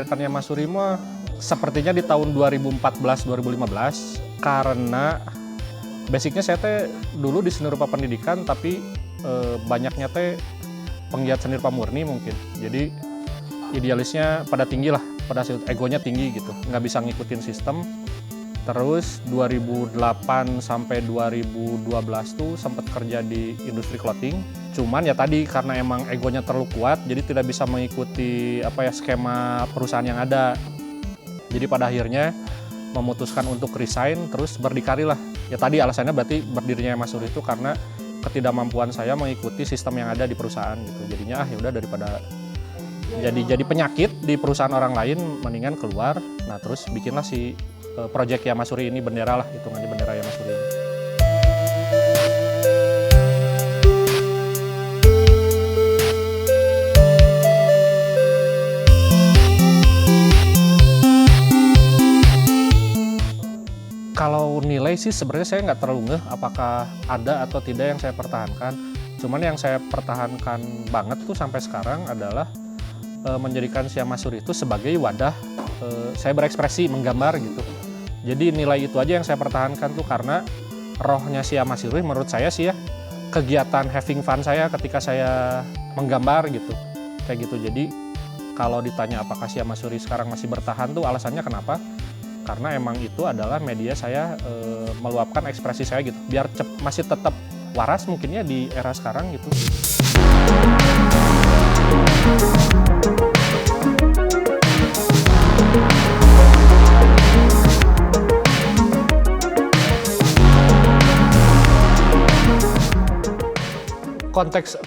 dilahirkannya Mas Suri mah sepertinya di tahun 2014-2015 karena basicnya saya teh dulu di seni rupa pendidikan tapi banyaknya teh penggiat seni rupa murni mungkin. Jadi idealisnya pada tinggi lah, pada egonya tinggi gitu, nggak bisa ngikutin sistem. Terus 2008 sampai 2012 tuh sempat kerja di industri clothing. Cuman ya tadi karena emang egonya terlalu kuat, jadi tidak bisa mengikuti skema perusahaan yang ada. Jadi pada akhirnya memutuskan untuk resign, terus berdikari lah. Ya tadi alasannya berarti berdirinya Mas Suri itu karena ketidakmampuan saya mengikuti sistem yang ada di perusahaan gitu. Jadinya ya udah daripada jadi penyakit di perusahaan orang lain, mendingan keluar. Nah terus bikinlah si project ya Mas Suri ini, bendera lah, hitungannya bendera ya Mas Suri ini. Kalau nilai sih sebenarnya saya nggak terlalu ngeh apakah ada atau tidak yang saya pertahankan. Cuman yang saya pertahankan banget tuh sampai sekarang adalah menjadikan si Mas Suri itu sebagai wadah saya berekspresi, menggambar gitu. Jadi nilai itu aja yang saya pertahankan tuh karena rohnya si Mas Suri menurut saya sih ya, kegiatan having fun saya ketika saya menggambar gitu. Kayak gitu. Jadi kalau ditanya apakah si Mas Suri sekarang masih bertahan tuh alasannya kenapa? Karena emang itu adalah media saya meluapkan ekspresi saya gitu. Biar masih tetap waras mungkinnya di era sekarang gitu.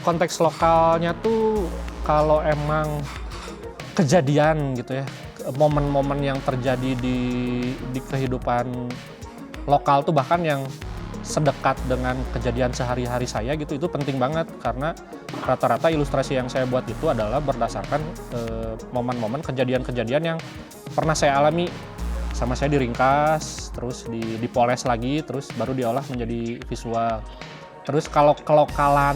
Konteks lokalnya tuh kalau emang kejadian gitu ya, momen-momen yang terjadi di kehidupan lokal tuh bahkan yang sedekat dengan kejadian sehari-hari saya gitu, itu penting banget karena rata-rata ilustrasi yang saya buat itu adalah berdasarkan momen-momen kejadian-kejadian yang pernah saya alami. Sama saya diringkas, terus dipoles lagi, terus baru diolah menjadi visual. Terus kalau kelokalan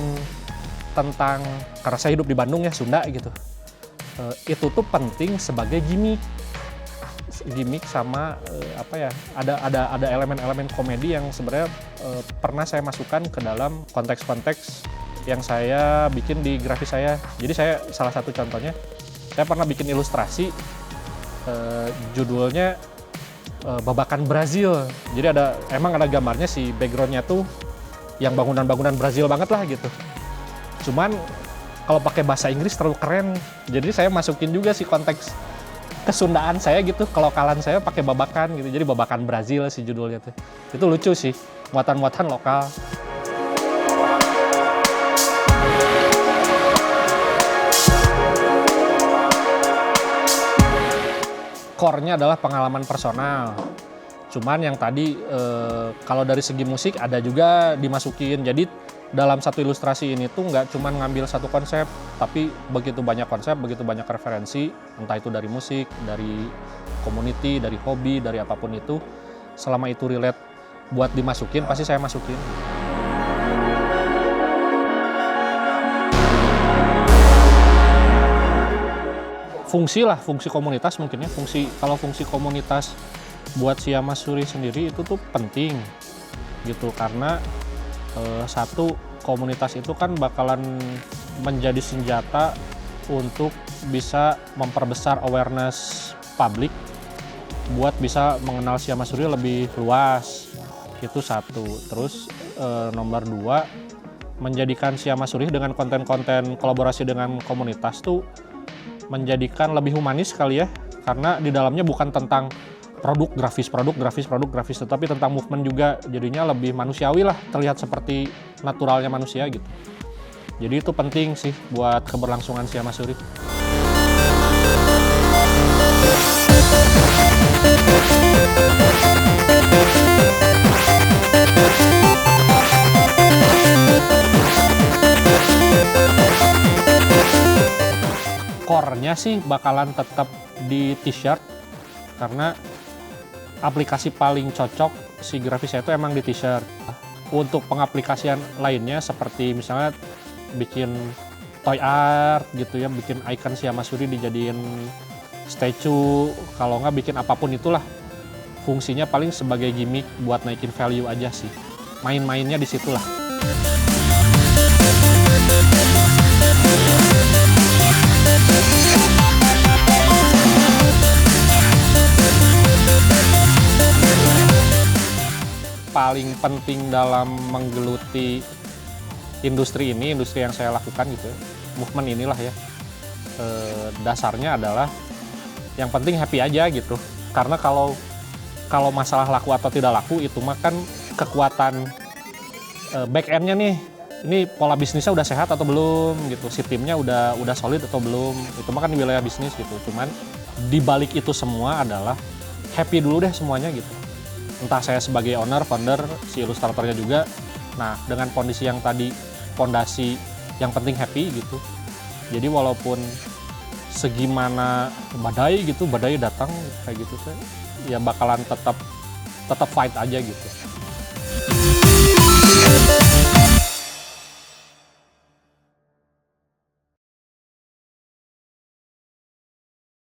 tentang, karena saya hidup di Bandung ya, Sunda gitu, itu tuh penting sebagai gimmick sama ada elemen-elemen komedi yang sebenarnya pernah saya masukkan ke dalam konteks-konteks yang saya bikin di grafis saya. Jadi saya salah satu contohnya, saya pernah bikin ilustrasi judulnya Babakan Brazil. Jadi emang ada gambarnya, si backgroundnya tuh yang bangunan-bangunan Brazil banget lah gitu. Cuman kalau pakai bahasa Inggris terlalu keren, jadi saya masukin juga sih konteks kesundaan saya gitu, kelokalan saya pakai babakan gitu. Jadi Babakan Brazil sih judulnya tuh. Itu lucu sih, muatan-muatan lokal. Core-nya adalah pengalaman personal. Cuman yang tadi kalau dari segi musik ada juga dimasukin. Jadi dalam satu ilustrasi ini tuh nggak cuma ngambil satu konsep, tapi begitu banyak konsep, begitu banyak referensi, entah itu dari musik, dari community, dari hobi, dari apapun itu. Selama itu relate buat dimasukin, pasti saya masukin. Fungsi komunitas mungkin ya. Kalau fungsi komunitas buat si Mas Suri sendiri itu tuh penting gitu, karena satu, komunitas itu kan bakalan menjadi senjata untuk bisa memperbesar awareness publik buat bisa mengenal si Mas Suri lebih luas. Itu satu. Terus nomor dua, menjadikan si Mas Suri dengan konten-konten kolaborasi dengan komunitas tuh menjadikan lebih humanis kali ya, karena di dalamnya bukan tentang produk grafis, tetapi tentang movement juga, jadinya lebih manusiawi lah, terlihat seperti naturalnya manusia gitu. Jadi itu penting sih buat keberlangsungan si Mas Suri. Core-nya sih bakalan tetap di t-shirt, karena aplikasi paling cocok si grafisnya itu emang di t-shirt. Untuk pengaplikasian lainnya seperti misalnya bikin toy art gitu ya, bikin icon si Mas Suri dijadiin statue, kalau nggak bikin apapun itulah. Fungsinya paling sebagai gimmick buat naikin value aja sih. Main-mainnya di situlah. Paling penting dalam menggeluti industri ini, industri yang saya lakukan gitu ya, movement inilah ya, dasarnya adalah yang penting happy aja gitu. Karena kalau masalah laku atau tidak laku itu mah kan kekuatan back end-nya nih, ini pola bisnisnya udah sehat atau belum gitu, si timnya udah solid atau belum, itu mah kan di wilayah bisnis gitu. Cuman di balik itu semua adalah happy dulu deh semuanya gitu. Entah saya sebagai owner, founder, si ilustratornya juga. Nah, dengan kondisi yang tadi, fondasi yang penting happy gitu. Jadi walaupun segimana badai gitu, badai datang kayak gitu, ya bakalan tetap fight aja gitu.